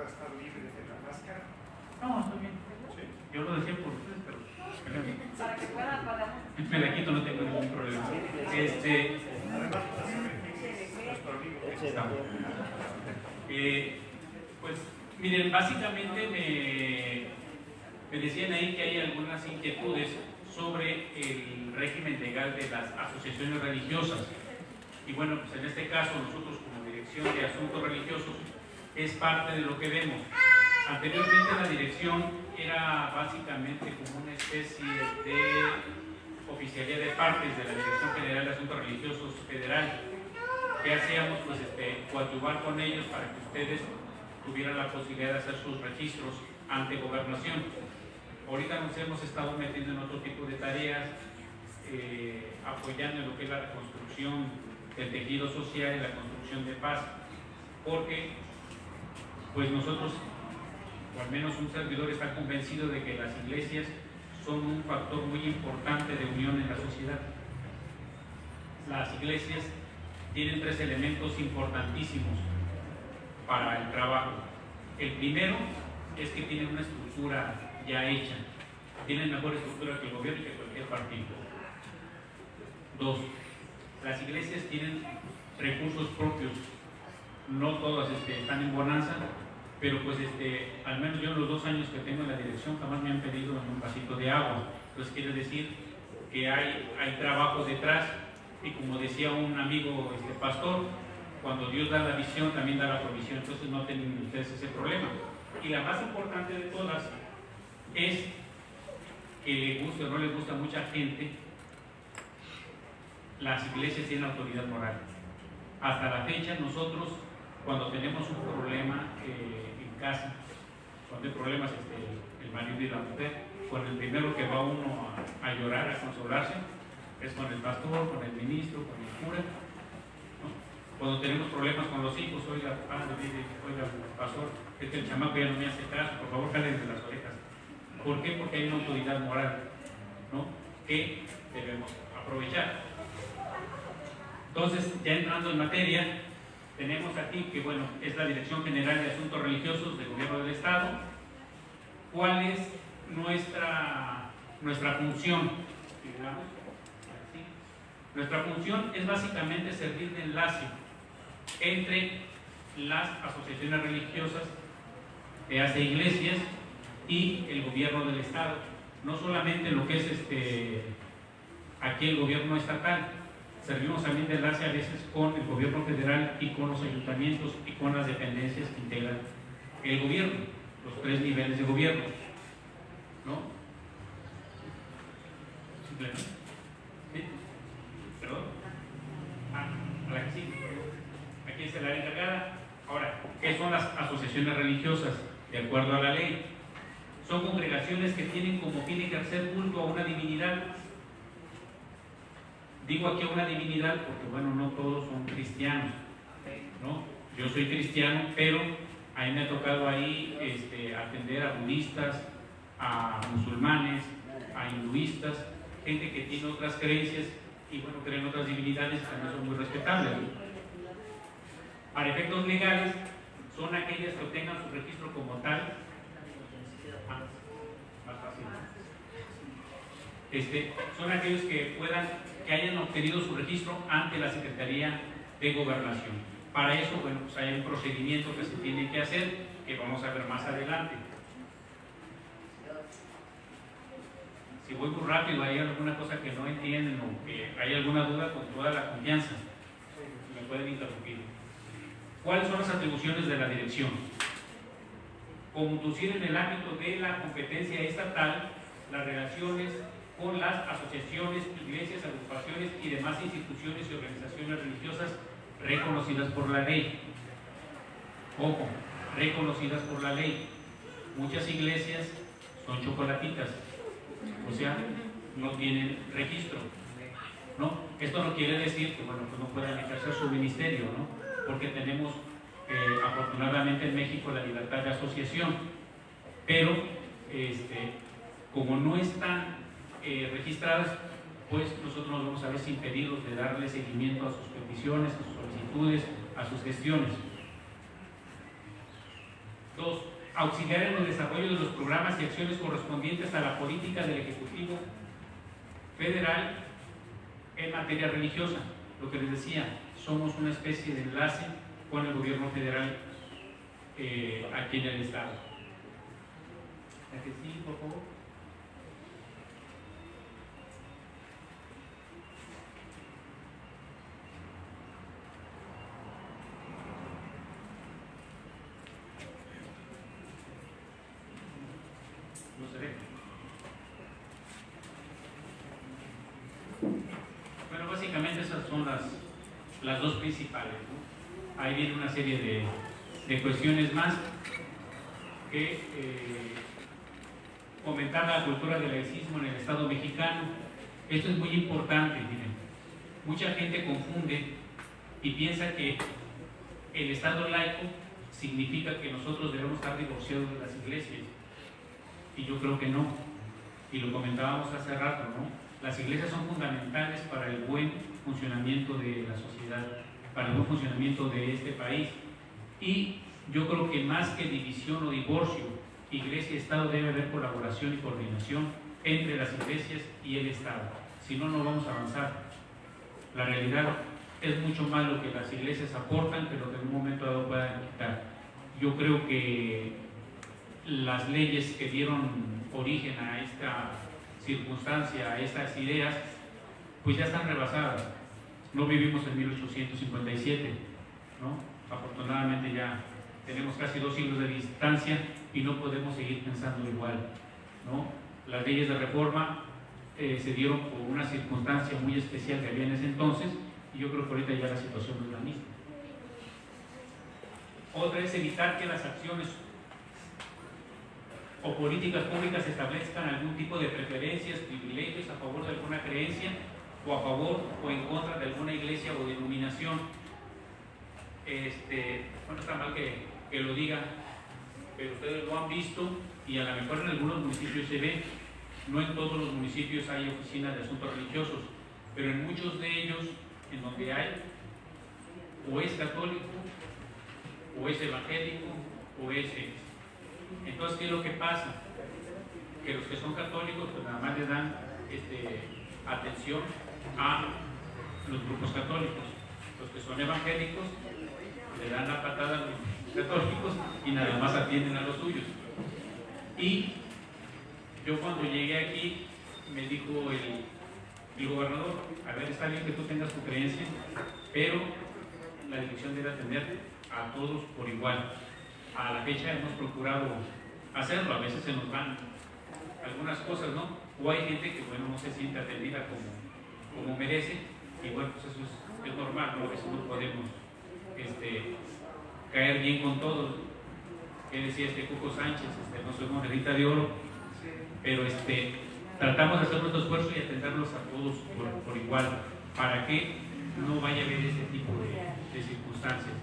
pueda estar libre de la máscara? No, estoy bien. ¿Sí? Yo lo decía por ustedes, pero... Para que pueda pagar. Me la quito, no tengo ningún problema. Además, para saber quién es nuestro amigo. Pues, miren, básicamente me decían ahí que hay algunas inquietudes sobre el régimen legal de las asociaciones religiosas. Y bueno, pues en este caso nosotros como Dirección de Asuntos Religiosos es parte de lo que vemos. Anteriormente la dirección era básicamente como una especie de oficialía de partes de la Dirección General de Asuntos Religiosos Federal. ¿Qué hacíamos? Pues coadyuvar con ellos para que ustedes tuvieran la posibilidad de hacer sus registros ante Gobernación. Ahorita nos hemos estado metiendo en otro tipo de tareas, apoyando en lo que es la reconstrucción del tejido social y la construcción de paz, porque pues nosotros, o al menos un servidor, está convencido de que las iglesias son un factor muy importante de unión en la sociedad. Las iglesias tienen 3 elementos importantísimos para el trabajo. El primero es que tienen una estructura ya hecha, tienen mejor estructura que el gobierno y que cualquier partido. 2, las iglesias tienen recursos propios, no todas están en bonanza, pero pues al menos yo en los 2 años que tengo en la dirección jamás me han pedido un vasito de agua. Entonces quiere decir que hay trabajo detrás, y como decía un amigo pastor, cuando Dios da la visión también da la provisión, entonces no tienen ustedes ese problema. Y la más importante de todas es que le guste o no le gusta a mucha gente, las iglesias tienen autoridad moral. Hasta la fecha nosotros, cuando tenemos un problema en casa, cuando hay problemas el marido y la mujer, con el primero que va uno a llorar, a consolarse, es con el pastor, con el ministro, con el cura, ¿no? Cuando tenemos problemas con los hijos, oiga, pastor, es que el chamaco ya no me hace caso, por favor, jálense las orejas. ¿Por qué? Porque hay una autoridad moral, ¿no?, que debemos aprovechar. Entonces, ya entrando en materia, tenemos aquí que, bueno, es la Dirección General de Asuntos Religiosos del Gobierno del Estado. ¿Cuál es nuestra función? Digamos, así. Nuestra función es básicamente servir de enlace entre las asociaciones religiosas que hace iglesias y el Gobierno del Estado. No solamente lo que es aquí el gobierno estatal, servimos también de enlace a veces con el gobierno federal y con los ayuntamientos y con las dependencias que integran el gobierno, los 3 niveles de gobierno, ¿no? Simplemente. ¿Sí? ¿Perdón? A la que sí. Aquí es el área encargada. Ahora, ¿qué son las asociaciones religiosas? De acuerdo a la ley, son congregaciones que tienen como fin ejercer culto a una divinidad. Digo aquí a una divinidad porque, bueno, no todos son cristianos, ¿no? Yo soy cristiano, pero a mí me ha tocado ahí atender a budistas, a musulmanes, a hinduistas, gente que tiene otras creencias y, bueno, creen otras divinidades que también son muy respetables, ¿no? Para efectos legales, son aquellas que obtengan su registro como tal. Más fácil. Son aquellos que hayan obtenido su registro ante la Secretaría de Gobernación. Para eso, bueno, pues hay un procedimiento que se tiene que hacer, que vamos a ver más adelante. Si voy muy rápido, hay alguna cosa que no entienden o que hay alguna duda, con toda la confianza me pueden interrumpir. ¿Cuáles son las atribuciones de la dirección? Conducir en el ámbito de la competencia estatal las relaciones con las asociaciones, iglesias, agrupaciones y demás instituciones y organizaciones religiosas reconocidas por la ley. Ojo, reconocidas por la ley. Muchas iglesias son chocolatitas, o sea, no tienen registro, ¿no? Esto no quiere decir que, bueno, pues no puedan ejercer su ministerio, ¿no? Porque tenemos afortunadamente en México la libertad de asociación, pero como no están registradas, pues nosotros nos vamos a ver impedidos de darle seguimiento a sus peticiones, a sus solicitudes, a sus gestiones. 2. 2, auxiliar en el desarrollo de los programas y acciones correspondientes a la política del Ejecutivo Federal en materia religiosa. Lo que les decía, somos una especie de enlace con el gobierno federal aquí en el estado. ¿A que sí, por favor? No se ve. Bueno, básicamente esas son las dos principales, ¿no? Ahí viene una serie de cuestiones más que fomentar la cultura del laicismo en el Estado mexicano. Esto es muy importante, miren. Mucha gente confunde y piensa que el Estado laico significa que nosotros debemos estar divorciados de las iglesias. Y yo creo que no. Y lo comentábamos hace rato, ¿no? Las iglesias son fundamentales para el buen funcionamiento de la sociedad, para el buen funcionamiento de este país. Y yo creo que más que división o divorcio, iglesia y Estado, debe haber colaboración y coordinación entre las iglesias y el Estado. Si no, no vamos a avanzar. La realidad es mucho más lo que las iglesias aportan que lo que en un momento dado puedan quitar. Yo creo que las leyes que dieron origen a esta circunstancia, a estas ideas, pues ya están rebasadas. No vivimos en 1857, ¿no? Afortunadamente ya tenemos casi 2 siglos de distancia y no podemos seguir pensando igual, ¿no? Las leyes de reforma se dieron por una circunstancia muy especial que había en ese entonces, y yo creo que ahorita ya la situación no es la misma. Otra es evitar que las acciones o políticas públicas establezcan algún tipo de preferencias, privilegios a favor de alguna creencia o a favor o en contra de alguna iglesia o denominación. Bueno, está mal que lo diga, pero ustedes lo han visto y a lo mejor en algunos municipios se ve. No en todos los municipios hay oficinas de asuntos religiosos, pero en muchos de ellos, en donde hay, o es católico, o es evangélico, o es... Entonces, ¿qué es lo que pasa? Que los que son católicos, pues nada más le dan atención a los grupos católicos. Los que son evangélicos le dan la patada a los católicos y nada más atienden a los suyos. Y yo cuando llegué aquí me dijo el gobernador: a ver, está bien que tú tengas tu creencia, pero la dirección debe atender a todos por igual. A la fecha hemos procurado hacerlo, a veces se nos van algunas cosas, ¿no? O hay gente que, bueno, no se siente atendida como merece, y bueno, pues eso es normal, ¿no? A veces no podemos caer bien con todos. ¿Qué decía Cuco Sánchez? No soy monedita de oro, pero tratamos de hacer nuestro esfuerzo y atenderlos a todos por igual, para que no vaya a haber ese tipo de circunstancias.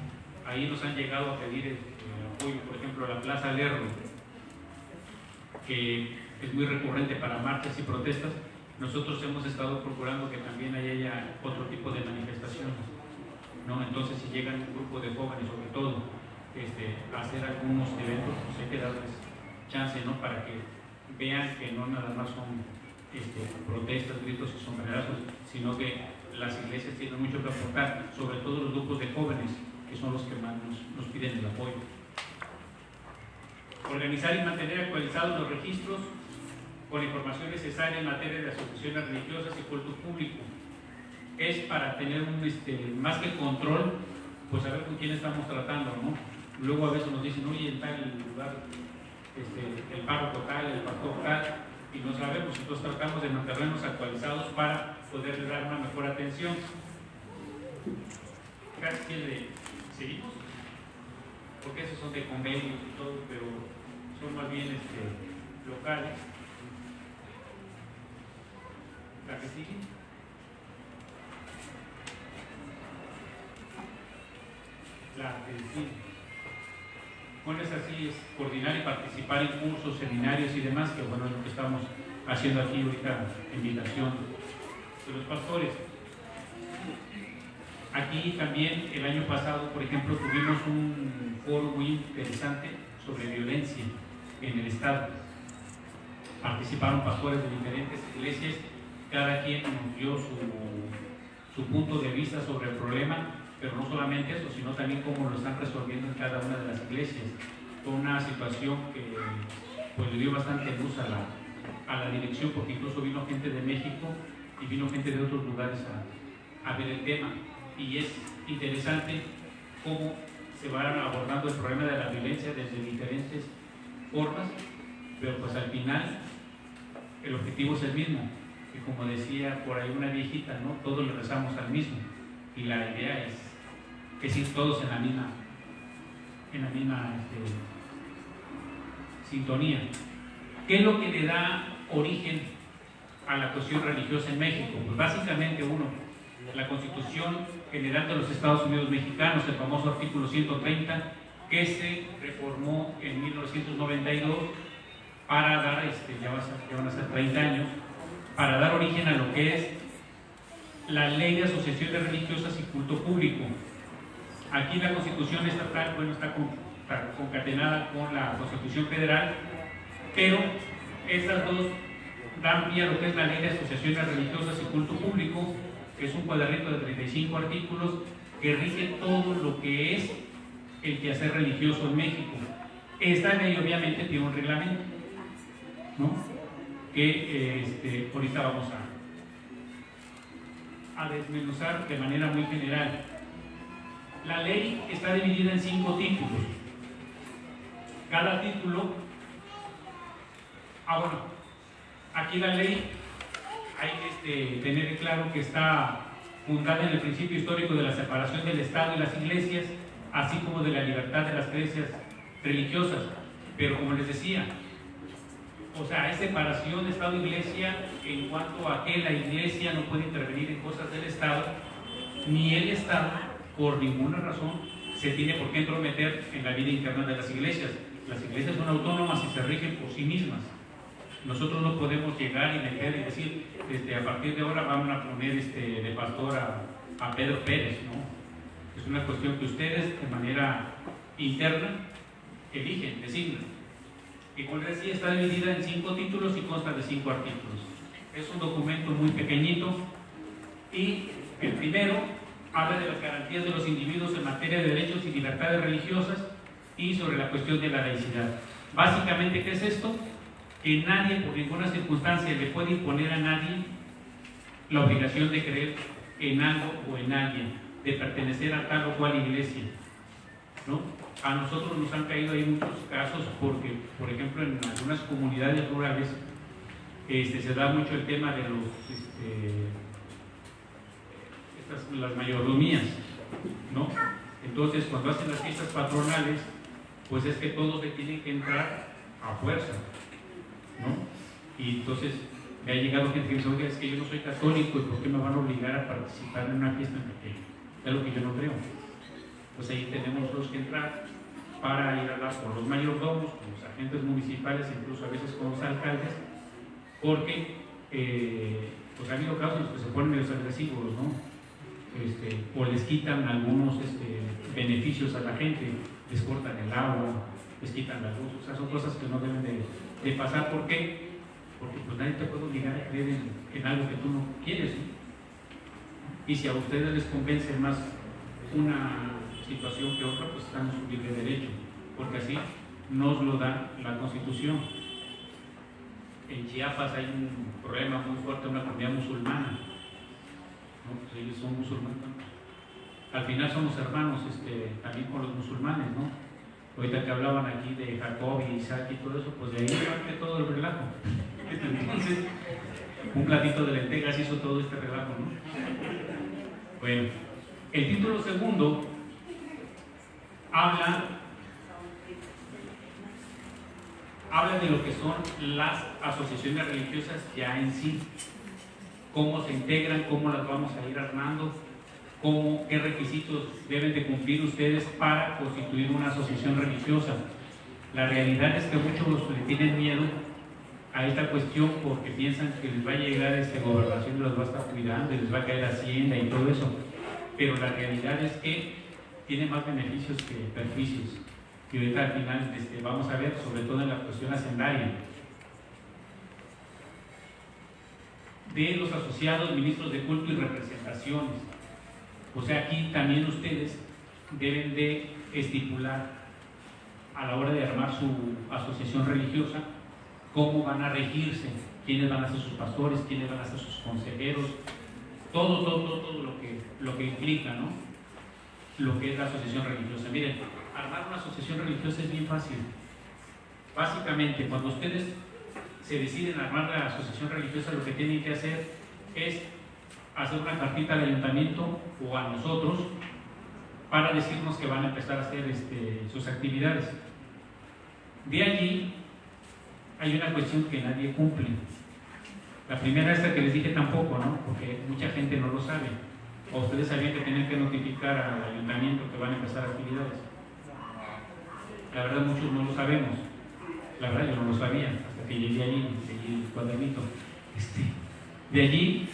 Ahí nos han llegado a pedir apoyo, por ejemplo, a la Plaza Lerdo, que es muy recurrente para marchas y protestas. Nosotros hemos estado procurando que también haya otro tipo de manifestaciones, ¿no? Entonces, si llegan un grupo de jóvenes, sobre todo, a hacer algunos eventos, pues hay que darles chance, ¿no? Para que vean que no nada más son protestas, gritos y sombrerazos, sino que las iglesias tienen mucho que aportar, sobre todo los grupos de jóvenes, que son los que más nos piden el apoyo. Organizar y mantener actualizados los registros con información necesaria en materia de asociaciones religiosas y culto público. Es para tener más que control, pues saber con quién estamos tratando, ¿no? Luego a veces nos dicen: oye, en tal lugar, el párroco tal, el pastor tal, y no sabemos. Entonces tratamos de mantenernos actualizados para poder dar una mejor atención. Casi que le seguimos, porque esos son de convenios y todo, pero son más bien locales. ¿La que sigue? La que sigue. Bueno, es así, es coordinar y participar en cursos, seminarios y demás, que bueno, es lo que estamos haciendo aquí ahorita, invitación de los pastores. Aquí también el año pasado, por ejemplo, tuvimos un foro muy interesante sobre violencia en el Estado. Participaron pastores de diferentes iglesias, cada quien nos dio su punto de vista sobre el problema, pero no solamente eso, sino también cómo lo están resolviendo en cada una de las iglesias. Fue una situación que pues, le dio bastante luz a la dirección, porque incluso vino gente de México y vino gente de otros lugares a ver el tema. Y es interesante cómo se van abordando el problema de la violencia desde diferentes formas, pero pues al final el objetivo es el mismo, que como decía por ahí una viejita, ¿no? Todos le rezamos al mismo, y la idea es ir todos en la misma sintonía. ¿Qué es lo que le da origen a la cuestión religiosa en México? Pues básicamente la Constitución General de los Estados Unidos Mexicanos, el famoso artículo 130, que se reformó en 1992 para dar, ya van a ser 30 años, para dar origen a lo que es la Ley de Asociaciones Religiosas y Culto Público. Aquí la Constitución estatal, bueno, está concatenada con la Constitución Federal, pero estas dos dan pie a lo que es la Ley de Asociaciones Religiosas y Culto Público, que es un cuadernito de 35 artículos que rige todo lo que es el quehacer religioso en México. Esta ley obviamente tiene un reglamento, ¿no? Que ahorita vamos a desmenuzar de manera muy general. La ley está dividida en 5 títulos. Cada título, bueno, aquí la ley hay que tener claro que está fundada en el principio histórico de la separación del Estado y las iglesias, así como de la libertad de las creencias religiosas. Pero como les decía, o sea, hay separación de Estado e Iglesia en cuanto a que la Iglesia no puede intervenir en cosas del Estado, ni el Estado, por ninguna razón, se tiene por qué entrometer en la vida interna de las iglesias. Las iglesias son autónomas y se rigen por sí mismas. Nosotros no podemos llegar y meter y decir, a partir de ahora vamos a poner de pastor a Pedro Pérez, ¿no? Es una cuestión que ustedes de manera interna eligen, designan. Y como les decía, está dividida en 5 títulos y consta de 5 artículos. Es un documento muy pequeñito y el primero habla de las garantías de los individuos en materia de derechos y libertades religiosas y sobre la cuestión de la laicidad. Básicamente, ¿qué es esto? Que nadie, por ninguna circunstancia, le puede imponer a nadie la obligación de creer en algo o en alguien, de pertenecer a tal o cual iglesia, ¿no? A nosotros nos han caído ahí muchos casos porque, por ejemplo, en algunas comunidades rurales se da mucho el tema de las mayordomías, ¿no? Entonces, cuando hacen las fiestas patronales, pues es que todos le tienen que entrar a fuerza, ¿no? Y entonces me ha llegado gente que dice, oiga, es que yo no soy católico, ¿y por qué me van a obligar a participar en una fiesta pequeña? Es lo que yo no creo. Pues ahí tenemos los que entrar para ir a hablar con los mayordomos, con los agentes municipales, incluso a veces con los alcaldes, porque pues ha habido casos en los que se ponen medios agresivos, ¿no? O les quitan algunos beneficios a la gente, les cortan el agua, les quitan la luz, o sea, son cosas que no deben de pasar. ¿Por qué? Porque pues nadie te puede obligar a creer en algo que tú no quieres, ¿no? Y si a ustedes les convence más una situación que otra, pues están en su libre derecho, porque así nos lo da la Constitución. En Chiapas hay un problema muy fuerte, una comunidad musulmana, ¿no? Pues ellos son musulmanes, ¿no? Al final somos hermanos también con los musulmanes, ¿no? Ahorita que hablaban aquí de Jacob y Isaac y todo eso, pues de ahí parte todo el relajo. Entonces, un platito de lentejas hizo todo este relajo, ¿no? Bueno, el título segundo habla de lo que son las asociaciones religiosas ya en sí, cómo se integran, cómo las vamos a ir armando, qué requisitos deben de cumplir ustedes para constituir una asociación religiosa. La realidad es que muchos le tienen miedo a esta cuestión porque piensan que les va a llegar gobernación y los va a estar cuidando y les va a caer Hacienda y todo eso, pero la realidad es que tiene más beneficios que perjuicios. que ahorita al final vamos a ver, sobre todo en la cuestión hacendaria. De los asociados, ministros de culto y representaciones. O sea, aquí también ustedes deben de estipular a la hora de armar su asociación religiosa cómo van a regirse, quiénes van a ser sus pastores, quiénes van a ser sus consejeros, todo lo que implica, ¿no? Lo que es la asociación religiosa. Miren, armar una asociación religiosa es bien fácil. Básicamente, cuando ustedes se deciden armar la asociación religiosa, lo que tienen que hacer es hacer una cartita al ayuntamiento o a nosotros para decirnos que van a empezar a hacer sus actividades. De allí hay una cuestión que nadie cumple. La primera, esta que les dije, tampoco, ¿no? Porque mucha gente no lo sabe. O ustedes sabían que tenían que notificar al ayuntamiento que van a empezar actividades. La verdad, muchos no lo sabemos. La verdad, yo no lo sabía hasta que llegué allí y seguí el cuadernito. De allí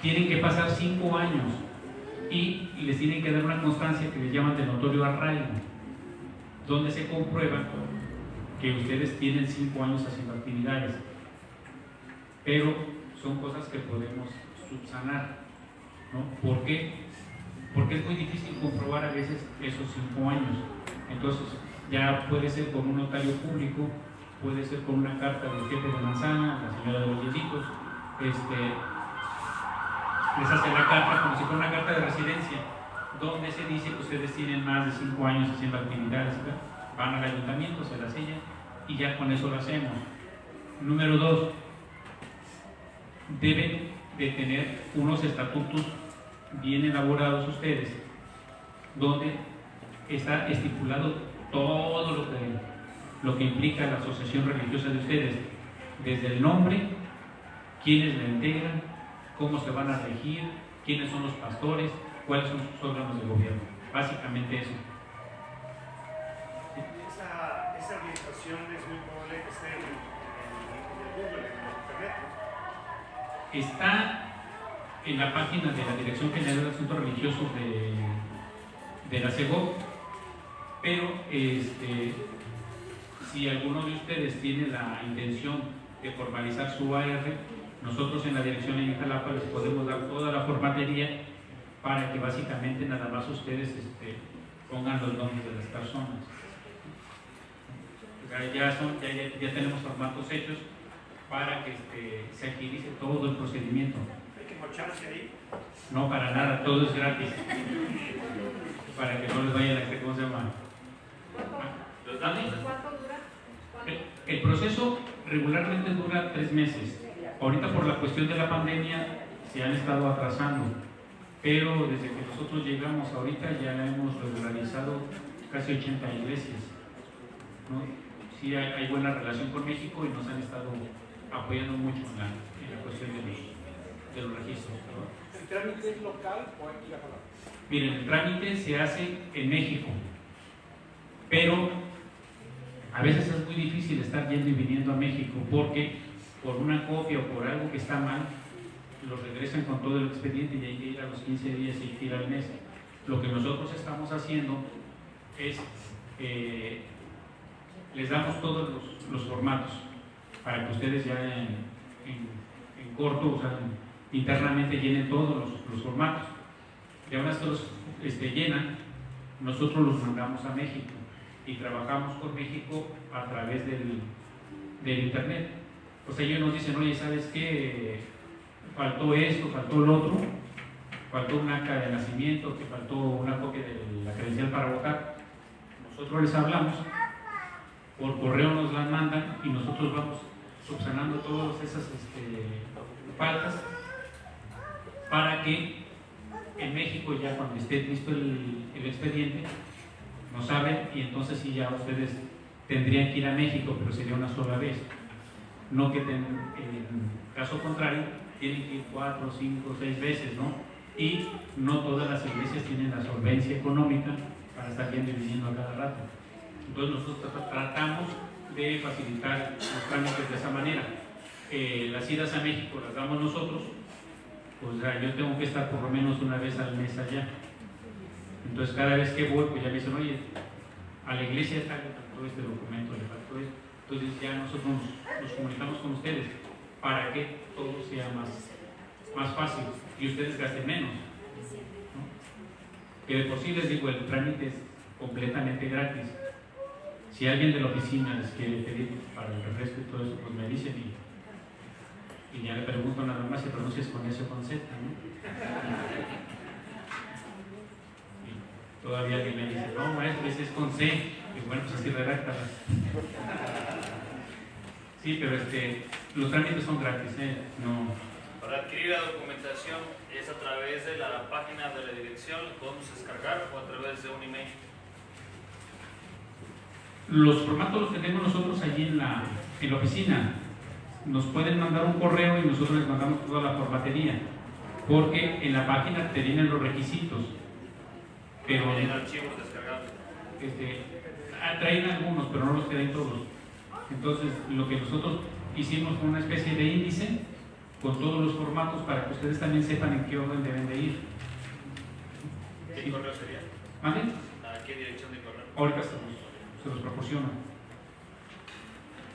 tienen que pasar 5 años y les tienen que dar una constancia que les llaman de notorio arraigo, donde se comprueba que ustedes tienen 5 años haciendo actividades. Pero son cosas que podemos subsanar, ¿no? ¿Por qué? Porque es muy difícil comprobar a veces esos 5 años. Entonces, ya puede ser con un notario público, puede ser con una carta del jefe de manzana, la señora de los hielitos, les hace la carta como si fuera una carta de residencia, donde se dice que ustedes tienen más de 5 años haciendo actividades, ¿verdad? Van al ayuntamiento, se la sellan y ya con eso lo hacemos. Número 2, deben de tener unos estatutos bien elaborados ustedes, donde está estipulado todo lo que implica la asociación religiosa de ustedes, desde el nombre, quiénes la integran, cómo se van a regir, quiénes son los pastores, cuáles son sus órganos de gobierno. Básicamente eso. Esa orientación es muy probable que esté en Google, en Internet. Está en la página de la Dirección General de Asuntos Religiosos de la CEGOP, pero si alguno de ustedes tiene la intención de formalizar su AR, nosotros en la dirección en Jalapa les podemos dar toda la formatería para que básicamente nada más ustedes pongan los nombres de las personas. Ya tenemos formatos hechos para que se agilice todo el procedimiento. ¿Hay que mocharse ahí? No, para nada, todo es gratis. Para que no les vayan a ¿cómo se llama? ¿Cuánto dura? El proceso regularmente dura 3 meses. Ahorita por la cuestión de la pandemia se han estado atrasando, pero desde que nosotros llegamos ahorita ya hemos regularizado casi 80 iglesias, ¿no? Sí hay buena relación con México y nos han estado apoyando mucho en la cuestión de los registros, ¿no? ¿El trámite es local o hay que ir a Jalapa? Miren, el trámite se hace en México, pero a veces es muy difícil estar yendo y viniendo a México porque por una copia o por algo que está mal, lo regresan con todo el expediente y hay que ir a los 15 días y hay que ir al mes. Lo que nosotros estamos haciendo es, les damos todos los formatos para que ustedes ya en corto, o sea, internamente llenen todos los formatos. Y ahora que los llenan, nosotros los mandamos a México y trabajamos con México a través del internet. O sea, ellos nos dicen, oye, ¿sabes qué? Faltó esto, faltó lo otro, faltó un acta de nacimiento, que faltó una copia de la credencial para votar. Nosotros les hablamos, por correo nos las mandan y nosotros vamos subsanando todas esas faltas para que en México ya cuando esté listo el expediente nos hablen y entonces sí ya ustedes tendrían que ir a México, pero sería una sola vez. No que en caso contrario tienen que ir 4, 5, 6 veces, ¿no? Y no todas las iglesias tienen la solvencia económica para estar yendo y viniendo a cada rato. Entonces nosotros tratamos de facilitar los trámites de esa manera. Las idas a México las damos nosotros, pues yo tengo que estar por lo menos una vez al mes allá. Entonces cada vez que voy, pues ya me dicen, oye, a la iglesia tal le faltó este documento, le faltó esto. Entonces ya nosotros nos comunicamos con ustedes para que todo sea más fácil y ustedes gasten menos, ¿no? Que de por sí les digo, el trámite es completamente gratis. Si alguien de la oficina les quiere pedir para el refresco y todo eso, pues me dicen y ya le pregunto nada más si pronuncias con S o con Z, ¿no? Y todavía alguien me dice, no maestro, ese es con C, y bueno, pues así redáctala. Sí, pero los trámites son gratis, no. Para adquirir la documentación es a través de la página de la dirección, ¿lo podemos descargar o a través de un email? Los formatos los tenemos nosotros allí en la oficina. Nos pueden mandar un correo y nosotros les mandamos toda la formatería, porque en la página te vienen los requisitos, pero En archivos descargados. traen algunos, pero no los traen todos. Entonces, lo que nosotros hicimos fue una especie de índice con todos los formatos para que ustedes también sepan en qué orden deben de ir. ¿Qué correo sería? ¿Vale? ¿A qué dirección de correo? Ahorita se los proporciono.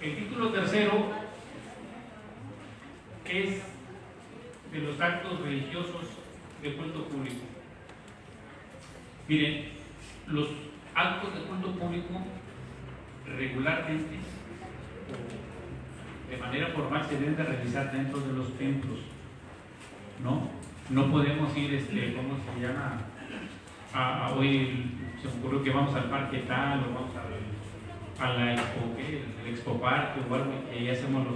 El título tercero es de los actos religiosos de culto público. Miren, los actos de culto público regularmente, de manera formal, se deben de realizar dentro de los templos, ¿no? No podemos ir, ¿cómo se llama? Hoy se me ocurrió que vamos al parque tal, o vamos a la expo, ¿qué? El expo parque o algo, y ahí hacemos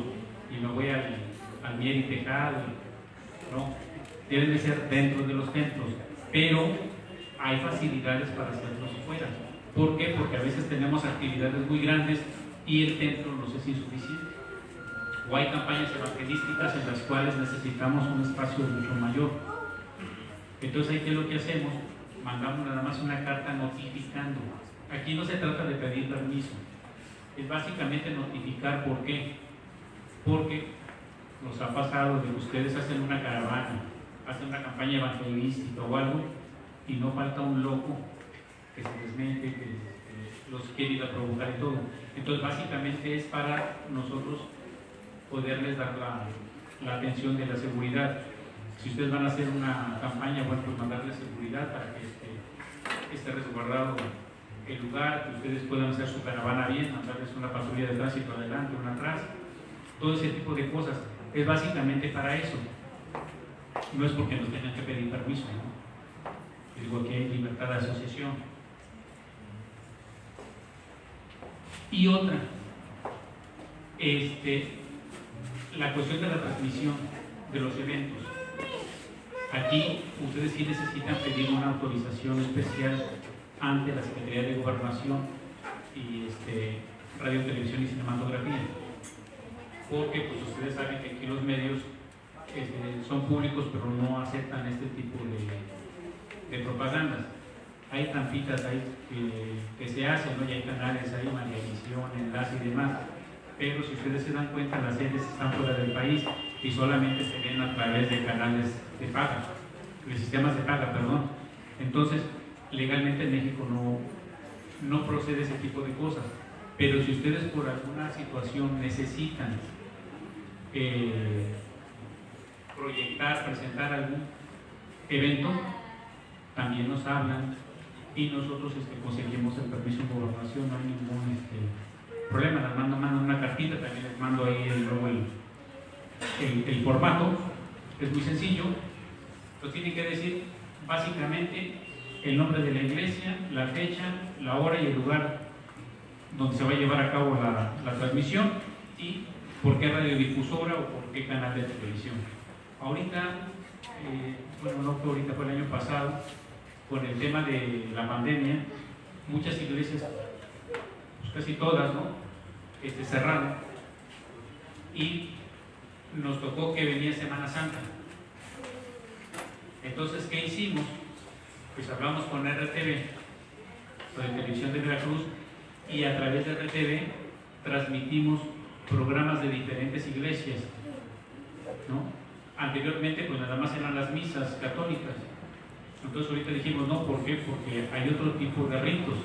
y me voy al Mier y Tejado, ¿no? Deben de ser dentro de los templos, pero hay facilidades para hacerlos fuera. ¿Por qué? Porque a veces tenemos actividades muy grandes y el templo nos es insuficiente. O hay campañas evangelísticas en las cuales necesitamos un espacio mucho mayor. Entonces, ¿qué es lo que hacemos? Mandamos nada más una carta notificando. Aquí no se trata de pedir permiso, es básicamente notificar. ¿Por qué? Porque nos ha pasado de que ustedes hacen una caravana, hacen una campaña evangelística o algo, y no falta un loco que se les mete, que los quiere ir a provocar y todo. Entonces, básicamente es para nosotros poderles dar la atención de la seguridad. Si ustedes van a hacer una campaña, bueno, pues mandarles seguridad para que esté resguardado el lugar, que ustedes puedan hacer su caravana bien, mandarles una patrulla de tránsito adelante, una atrás, todo ese tipo de cosas. Es básicamente para eso. No es porque nos tengan que pedir permiso, ¿no? Digo que hay libertad de asociación. Y otra, la cuestión de la transmisión de los eventos. Aquí ustedes sí necesitan pedir una autorización especial ante la Secretaría de Gobernación y Radio, Televisión y Cinematografía, porque pues ustedes saben que aquí los medios son públicos, pero no aceptan este tipo de propagandas. Hay trampitas ahí que se hacen, ¿no? Y hay canales, hay Mariavisión, Enlace y demás, pero si ustedes se dan cuenta, las series están fuera del país y solamente se ven a través de canales de paga, de sistemas de paga, perdón. Entonces, legalmente en México no procede ese tipo de cosas, pero si ustedes por alguna situación necesitan proyectar, presentar algún evento, también nos hablan y nosotros conseguimos el permiso de gobernación, no hay ningún problema. Les mando una cartita, también les mando ahí luego el formato. Es muy sencillo. Nos tienen que decir básicamente el nombre de la iglesia, la fecha, la hora y el lugar donde se va a llevar a cabo la transmisión y por qué radiodifusora o por qué canal de televisión. Ahorita, bueno, no fue ahorita, fue el año pasado, con el tema de la pandemia, muchas iglesias, pues casi todas, ¿no? Cerraron, y nos tocó que venía Semana Santa. Entonces, ¿qué hicimos? Pues hablamos con RTV, con la Televisión de Veracruz, y a través de RTV transmitimos programas de diferentes iglesias, ¿no? Anteriormente, pues nada más eran las misas católicas. Entonces ahorita dijimos, no, ¿por qué? Porque hay otro tipo de ritos,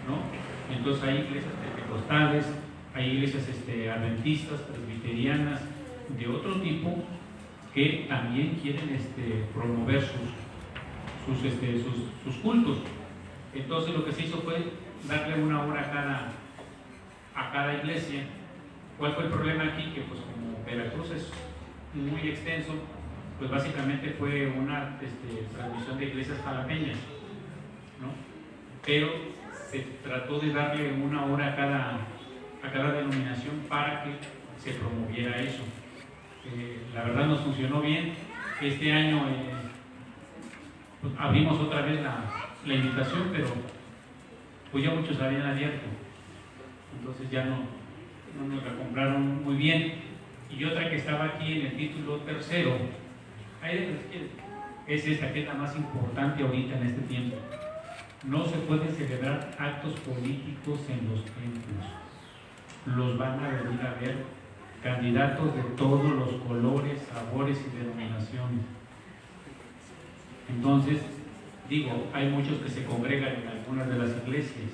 ¿no? Entonces hay iglesias pentecostales, hay iglesias adventistas, presbiterianas, de otro tipo, que también quieren promover sus cultos. Entonces lo que se hizo fue darle una hora a cada iglesia. ¿Cuál fue el problema aquí? Que pues como Veracruz es muy extenso, pues básicamente fue una transmisión de iglesias jalapeñas, ¿no? Pero se trató de darle una hora a cada denominación para que se promoviera eso. La verdad nos funcionó bien. Este año pues, abrimos otra vez la invitación, pero pues ya muchos habían abierto, entonces ya no nos la compraron muy bien. Y otra que estaba aquí en el título tercero, es esta, que es la más importante ahorita en este tiempo. No se pueden celebrar actos políticos en los templos. Los van a venir a ver candidatos de todos los colores, sabores y denominaciones. Entonces, digo, hay muchos que se congregan en algunas de las iglesias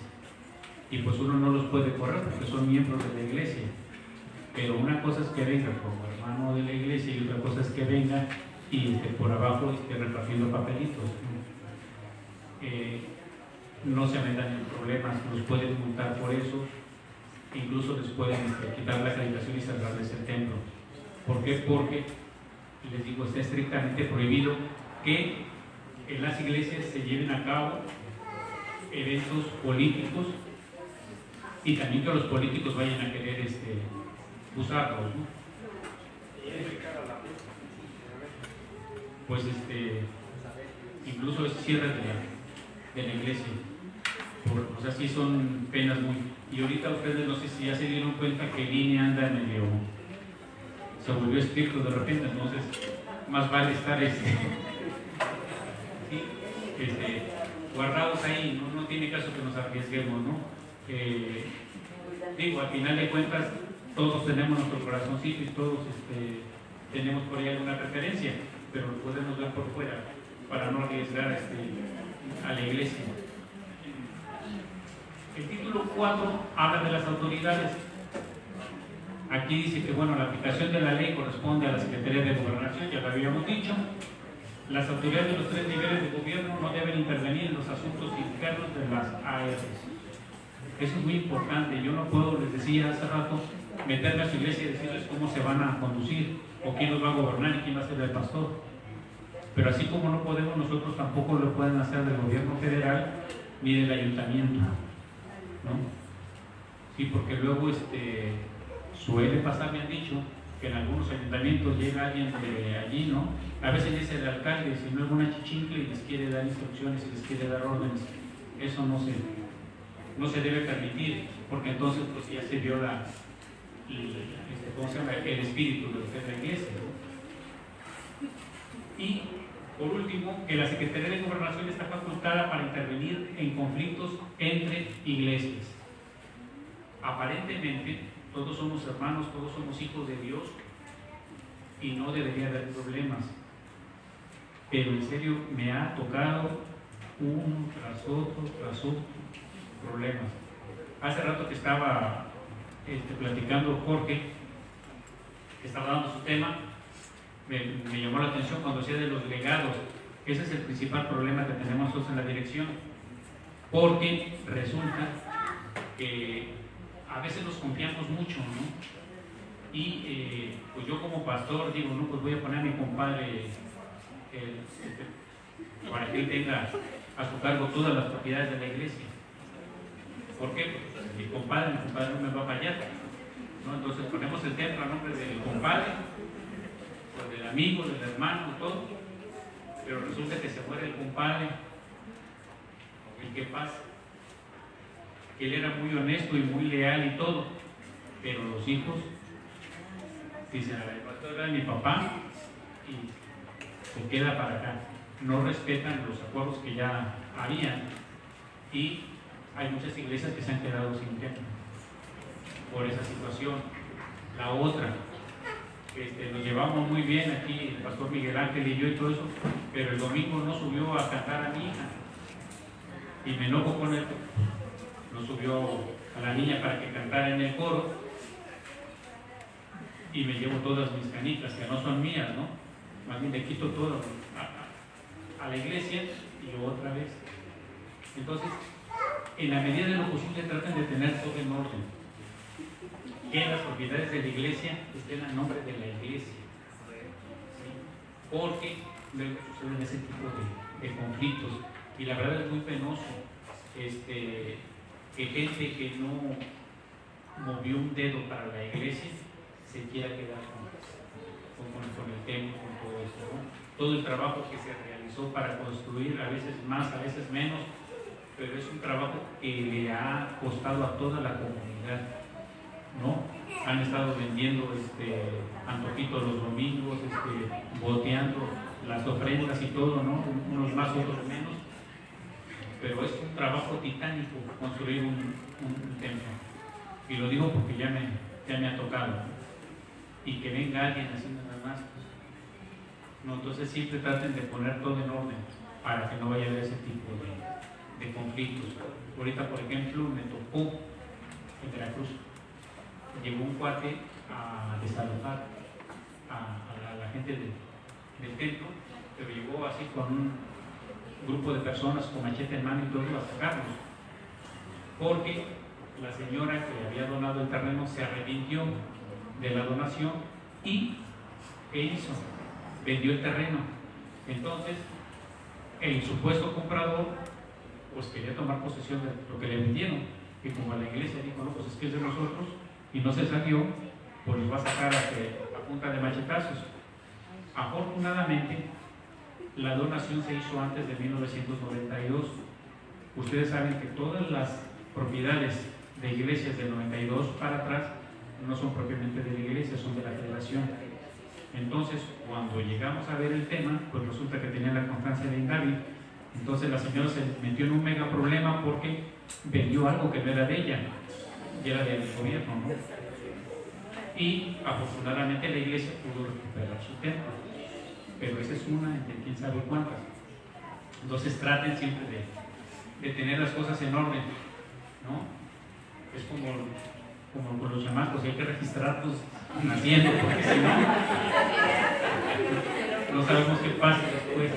y pues uno no los puede correr porque son miembros de la iglesia. Pero una cosa es que venga como hermano de la iglesia y otra cosa es que venga y por abajo repartiendo papelitos. No se metan en problemas, los pueden multar por eso, incluso les pueden quitar la acreditación y cerrarles el templo. ¿Por qué? Porque, les digo, está estrictamente prohibido que en las iglesias se lleven a cabo eventos políticos y también que los políticos vayan a querer usarlos, ¿no? Pues incluso es cierre de la iglesia. O sea, sí son penas muy... Y ahorita ustedes no sé si ya se dieron cuenta que el INE anda medio... se volvió estricto de repente, entonces más vale estar guardados ahí, no tiene caso que nos arriesguemos, ¿no? Digo, al final de cuentas todos tenemos nuestro corazoncito y todos tenemos por ahí alguna preferencia, pero lo podemos ver por fuera para no arriesgar a la iglesia. El título 4 habla de las autoridades. Aquí dice que bueno, la aplicación de la ley corresponde a la Secretaría de Gobernación, ya lo habíamos dicho. Las autoridades de los 3 niveles de gobierno no deben intervenir en los asuntos internos de las ARS. Eso es muy importante. Yo no puedo, les decía hace rato, meterme a su iglesia y decirles cómo se van a conducir o quién los va a gobernar y quién va a ser el pastor. Pero así como no podemos, nosotros tampoco lo pueden hacer del gobierno federal ni del ayuntamiento, ¿no? Sí, porque luego suele pasar, me han dicho, que en algunos ayuntamientos llega alguien de allí, ¿no? A veces dice el alcalde, si no es una chichincle y les quiere dar instrucciones y les quiere dar órdenes, eso no se debe permitir, porque entonces pues ya se viola el espíritu de lo que es la iglesia, ¿no? Y por último, que la Secretaría de Gobernación está facultada para intervenir en conflictos entre iglesias. Aparentemente todos somos hermanos, todos somos hijos de Dios y no debería haber problemas, pero en serio me ha tocado uno tras otro problemas. Hace rato que estaba platicando Jorge, que estaba dando su tema, me llamó la atención cuando decía de los legados. Ese es el principal problema que tenemos nosotros en la dirección, porque resulta que a veces nos confiamos mucho, ¿no? Y pues yo como pastor digo, no, pues voy a poner a mi compadre para que él tenga a su cargo todas las propiedades de la iglesia. ¿Por qué? Pues mi compadre no me va a fallar, ¿no? Entonces ponemos el templo a nombre del compadre, pues del amigo, del hermano, todo, pero resulta que se muere el compadre. ¿Y qué pasa? Que él era muy honesto y muy leal y todo, pero los hijos dicen, el pastor era mi papá y se queda para acá. No respetan los acuerdos que ya habían y hay muchas iglesias que se han quedado sin templo por esa situación. La otra, nos llevamos muy bien aquí, el pastor Miguel Ángel y yo y todo eso, pero el domingo no subió a cantar a mi hija y me enojo con él. nos subió a la niña para que cantara en el coro y me llevo todas mis canicas, que no son mías, ¿no? Más bien le quito todo a la iglesia y luego otra vez. Entonces, en la medida de lo posible traten de tener todo en orden. Que las propiedades de la iglesia estén a nombre de la iglesia. ¿Sí? Porque luego suceden ese tipo de conflictos. Y la verdad es muy penoso que gente que no movió un dedo para la iglesia se quiera quedar con el templo, con todo esto, ¿no? Todo el trabajo que se realizó para construir, a veces más, a veces menos, pero es un trabajo que le ha costado a toda la comunidad, ¿no? Han estado vendiendo antojitos los domingos, boteando las ofrendas y todo, ¿no? Unos más, otros menos, pero es un trabajo titánico construir un templo. Y lo digo porque ya me ha tocado, ¿no? Y que venga alguien haciendo nada más, pues, no, entonces siempre traten de poner todo en orden para que no vaya a haber ese tipo de conflictos. Ahorita, por ejemplo, me tocó en Veracruz, llegó un cuate a desalojar a la gente del templo, pero llegó así con un grupo de personas con machete en mano y todo a sacarlos, porque la señora que había donado el terreno se arrepintió de la donación y ¿qué hizo? Vendió el terreno. Entonces el supuesto comprador pues quería tomar posesión de lo que le vendieron, y como la iglesia dijo, no, pues es que es de nosotros, y no se salió, pues los va a sacar a punta de machetazos. Afortunadamente la donación se hizo antes de 1992. Ustedes saben que todas las propiedades de iglesias del 92 para atrás no son propiamente de la iglesia, son de la federación. Entonces, cuando llegamos a ver el tema, pues resulta que tenía la constancia de Indavi. Entonces la señora se metió en un mega problema porque vendió algo que no era de ella, y era del gobierno, ¿no? Y afortunadamente la iglesia pudo recuperar su templo, pero esa es una entre quién sabe cuántas. Entonces traten siempre de tener las cosas en orden, ¿no? Es como con los chamacos, hay que registrarlos naciendo, porque si no sabemos qué pasa después.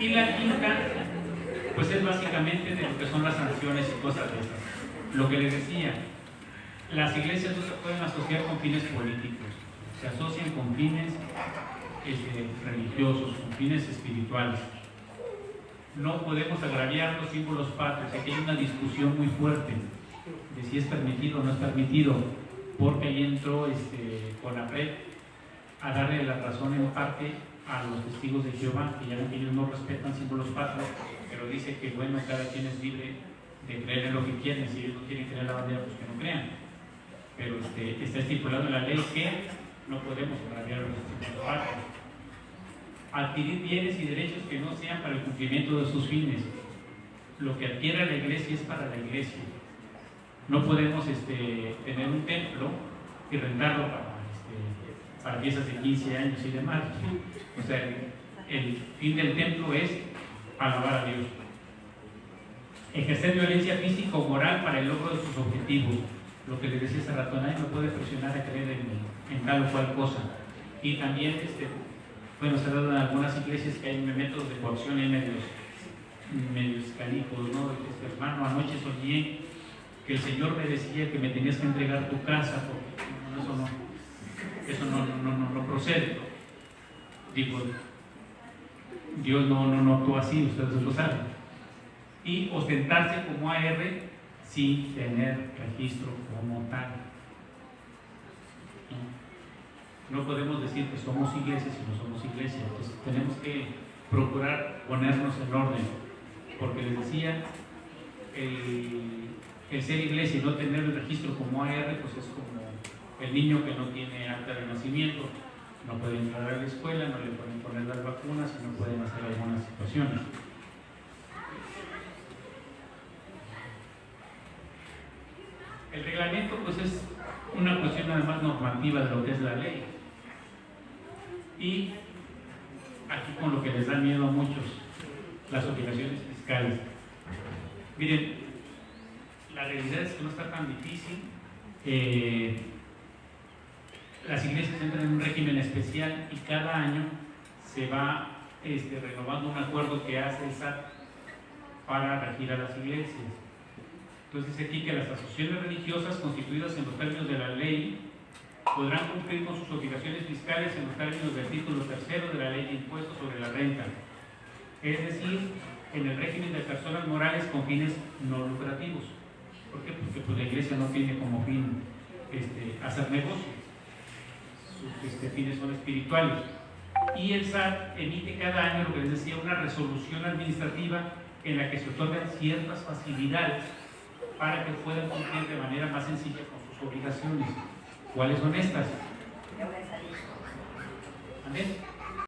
Y la quinta, pues es básicamente de lo que son las sanciones y cosas de esas. Lo que les decía, las iglesias no se pueden asociar con fines políticos, se asocian con fines religiosos, con fines espirituales. No podemos agraviar los símbolos patrios. Aquí hay una discusión muy fuerte de si es permitido o no es permitido, porque ahí entró CONAPRED a darle la razón en parte a los testigos de Jehová, que ya ven que ellos no respetan símbolos patrios, pero dice que bueno, cada quien es libre de creer en lo que quieren. Si ellos no quieren creer la bandera, pues que no crean, pero está estipulado en la ley que no podemos agraviar los símbolos patrios. Adquirir bienes y derechos que no sean para el cumplimiento de sus fines. Lo que adquiera la iglesia es para la iglesia. No podemos tener un templo y rentarlo para fiestas de 15 años y demás. O sea, el fin del templo es alabar a Dios. Ejercer violencia física o moral para el logro de sus objetivos. Lo que les decía hace rato, nadie me puede presionar a creer en tal o cual cosa. Y también, bueno, se ha dado en algunas iglesias que hay métodos de coacción y medios canijos, ¿no? Hermano, anoche soñé que el Señor me decía que me tenías que entregar tu casa, porque eso no procede. Digo, Dios no actúa así, ustedes lo saben. Y ostentarse como AR sin tener registro como tal. No podemos decir que somos iglesia si no somos iglesia. Entonces tenemos que procurar ponernos en orden, porque les decía, el ser iglesia y no tener el registro como AR, pues es como el niño que no tiene acta de nacimiento, no puede entrar a la escuela, no le pueden poner las vacunas y no pueden hacer algunas situaciones. El reglamento pues es una cuestión además normativa de lo que es la ley. Y aquí con lo que les da miedo a muchos, las obligaciones fiscales. Miren, la realidad es que no está tan difícil. Las iglesias entran en un régimen especial y cada año se va renovando un acuerdo que hace el SAT para regir a las iglesias. Entonces aquí que las asociaciones religiosas constituidas en los términos de la ley podrán cumplir con sus obligaciones fiscales en los términos del título 3 de la Ley de Impuestos sobre la Renta, es decir, en el régimen de personas morales con fines no lucrativos. ¿Por qué? Porque pues, la iglesia no tiene como fin hacer negocio, sus fines son espirituales. Y el SAT emite cada año, lo que les decía, una resolución administrativa en la que se otorgan ciertas facilidades para que puedan cumplir de manera más sencilla con sus obligaciones. ¿Cuáles son estas? ¿Amén?